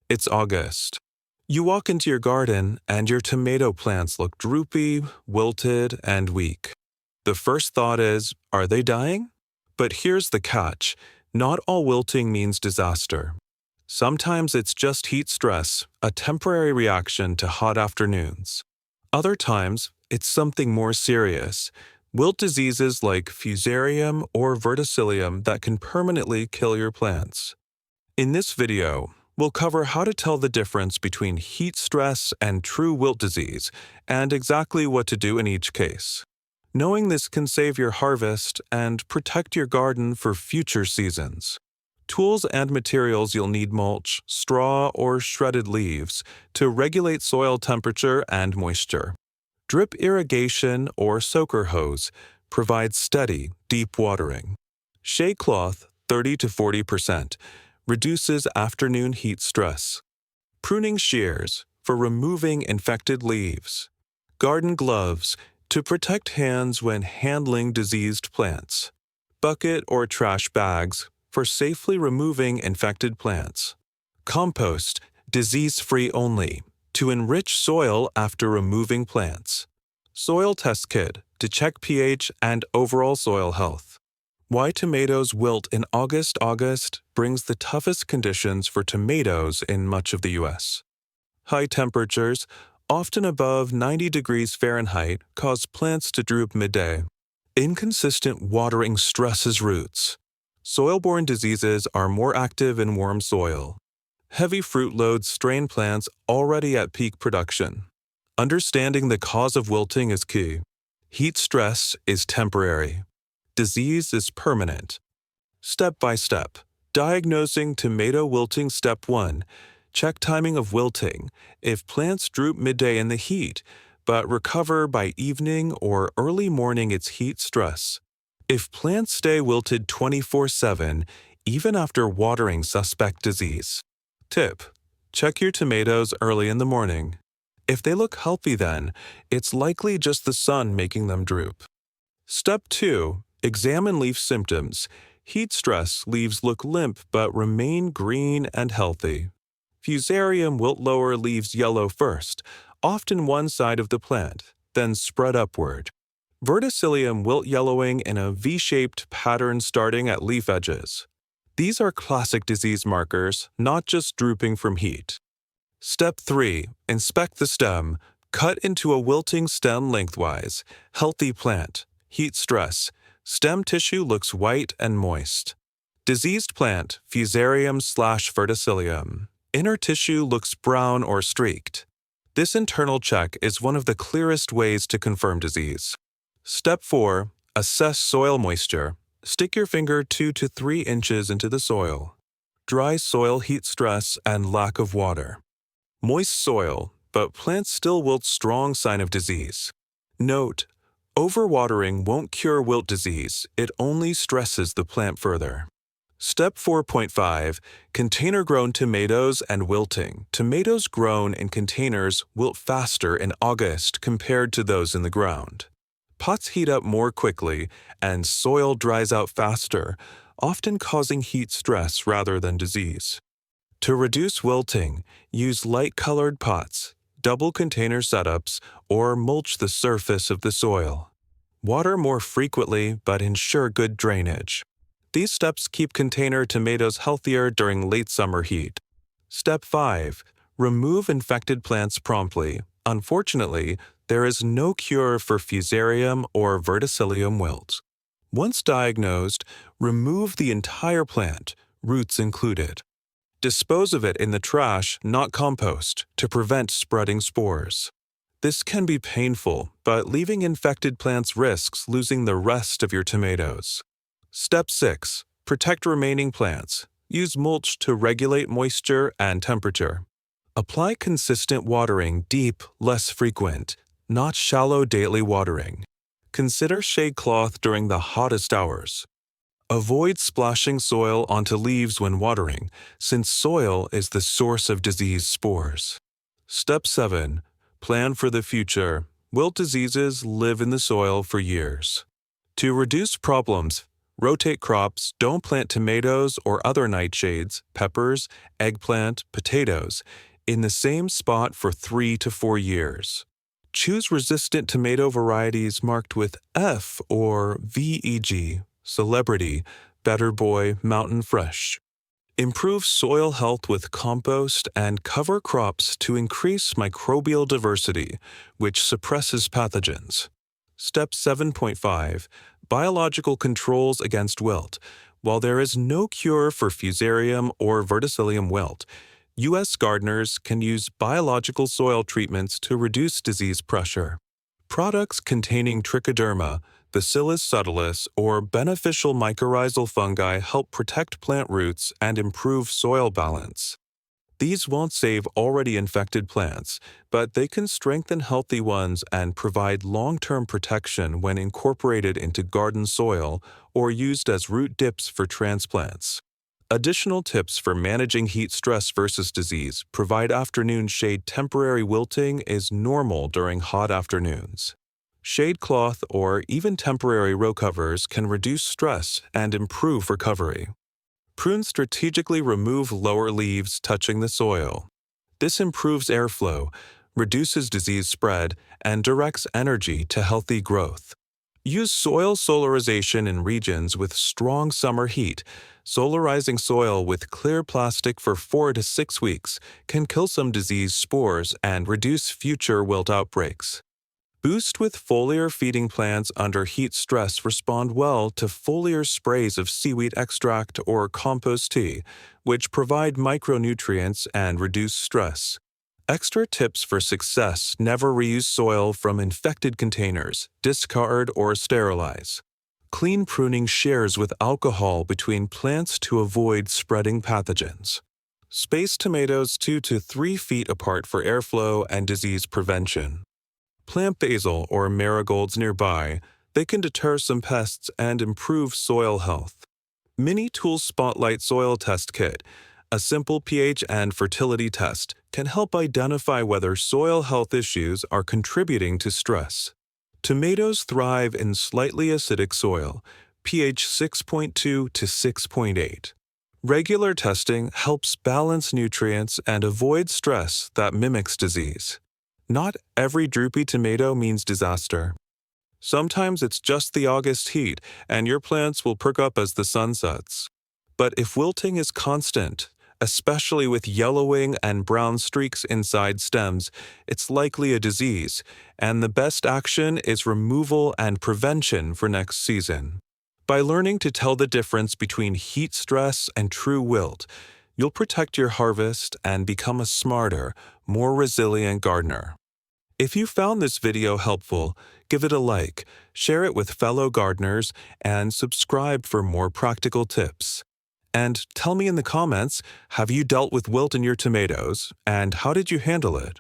It's August. You walk into your garden and your tomato plants look droopy, wilted, and weak. The first thought is, are they dying? But here's the catch. Not all wilting means disaster. Sometimes it's just heat stress, a temporary reaction to hot afternoons. Other times, it's something more serious. Wilt diseases like Fusarium or Verticillium that can permanently kill your plants. In this video, we'll cover how to tell the difference between heat stress and true wilt disease, and exactly what to do in each case. Knowing this can save your harvest and protect your garden for future seasons. Tools and materials you'll need: mulch, straw, or shredded leaves to regulate soil temperature and moisture. Drip irrigation or soaker hose provides steady, deep watering. Shade cloth, 30 to 40%, reduces afternoon heat stress. Pruning shears for removing infected leaves. Garden gloves to protect hands when handling diseased plants. Bucket or trash bags for safely removing infected plants. Compost, disease-free only, to enrich soil after removing plants. Soil test kit to check pH and overall soil health. Why tomatoes wilt in August brings the toughest conditions for tomatoes in much of the U.S. High temperatures, often above 90 degrees Fahrenheit, cause plants to droop midday. Inconsistent watering stresses roots. Soil-borne diseases are more active in warm soil. Heavy fruit loads strain plants already at peak production. Understanding the cause of wilting is key. Heat stress is temporary. Disease is permanent. Step by step. Diagnosing tomato wilting. Step 1. Check timing of wilting. If plants droop midday in the heat, but recover by evening or early morning, it's heat stress. If plants stay wilted 24/7, even after watering, suspect disease. Tip: check your tomatoes early in the morning. If they look healthy then, it's likely just the sun making them droop. Step 2. Examine leaf symptoms. Heat stress leaves look limp but remain green and healthy. Fusarium wilt lower leaves yellow first, often one side of the plant, then spread upward. Verticillium wilt yellowing in a V-shaped pattern starting at leaf edges. These are classic disease markers, not just drooping from heat. Step 3. Inspect the stem. Cut into a wilting stem lengthwise. Healthy plant. Heat stress. Stem tissue looks white and moist. Diseased plant, Fusarium/Verticillium. Inner tissue looks brown or streaked. This internal check is one of the clearest ways to confirm disease. Step 4. Assess soil moisture. Stick your finger 2 to 3 inches into the soil. Dry soil, heat stress, and lack of water. Moist soil, but plants still wilt, strong sign of disease. Note: overwatering won't cure wilt disease, it only stresses the plant further. Step 4.5. Container-grown tomatoes and wilting. Tomatoes grown in containers wilt faster in August compared to those in the ground. Pots heat up more quickly, and soil dries out faster, often causing heat stress rather than disease. To reduce wilting, use light-colored pots, double container setups, or mulch the surface of the soil. Water more frequently, but ensure good drainage. These steps keep container tomatoes healthier during late summer heat. Step 5. Remove infected plants promptly. Unfortunately, there is no cure for Fusarium or Verticillium wilt. Once diagnosed, remove the entire plant, roots included. Dispose of it in the trash, not compost, to prevent spreading spores. This can be painful, but leaving infected plants risks losing the rest of your tomatoes. Step 6. Protect remaining plants. Use mulch to regulate moisture and temperature. Apply consistent watering, deep, less frequent, not shallow daily watering. Consider shade cloth during the hottest hours. Avoid splashing soil onto leaves when watering, since soil is the source of disease spores. Step 7. Plan for the future. Wilt diseases live in the soil for years. To reduce problems, Rotate crops, don't plant tomatoes or other nightshades, peppers, eggplant, potatoes in the same spot for 3 to 4 years. Choose resistant tomato varieties marked with F or VEG, Celebrity, Better Boy, Mountain Fresh. Improve soil health with compost and cover crops to increase microbial diversity, which suppresses pathogens. Step 7.5. Biological controls against wilt. While there is no cure for Fusarium or Verticillium wilt, U.S. gardeners can use biological soil treatments to reduce disease pressure. Products containing trichoderma, Bacillus subtilis, or beneficial mycorrhizal fungi help protect plant roots and improve soil balance. These won't save already infected plants, but they can strengthen healthy ones and provide long-term protection when incorporated into garden soil or used as root dips for transplants. Additional tips for managing heat stress versus disease provide afternoon shade. Temporary wilting is normal during hot afternoons. Shade cloth or even temporary row covers can reduce stress and improve recovery. Prunes strategically remove lower leaves touching the soil. This improves airflow, reduces disease spread, and directs energy to healthy growth. Use soil solarization in regions with strong summer heat. Solarizing soil with clear plastic for 4 to 6 weeks can kill some disease spores and reduce future wilt outbreaks. Boost with foliar feeding plants under heat stress respond well to foliar sprays of seaweed extract or compost tea, which provide micronutrients and reduce stress. Extra tips for success: never reuse soil from infected containers, discard or sterilize. Clean pruning shares with alcohol between plants to avoid spreading pathogens. Space tomatoes 2 to 3 feet apart for airflow and disease prevention. Plant basil or marigolds nearby. They can deter some pests and improve soil health. Mini Tools Spotlight Soil Test Kit, a simple pH and fertility test, can help identify whether soil health issues are contributing to stress. Tomatoes thrive in slightly acidic soil, pH 6.2 to 6.8. Regular testing helps balance nutrients and avoid stress that mimics disease. Not every droopy tomato means disaster. Sometimes it's just the August heat, and your plants will perk up as the sun sets. But if wilting is constant, especially with yellowing and brown streaks inside stems, it's likely a disease, and the best action is removal and prevention for next season. By learning to tell the difference between heat stress and true wilt, you'll protect your harvest and become a smarter, more resilient gardener. If you found this video helpful, give it a like, share it with fellow gardeners, and subscribe for more practical tips. And tell me in the comments, have you dealt with wilt in your tomatoes, and how did you handle it?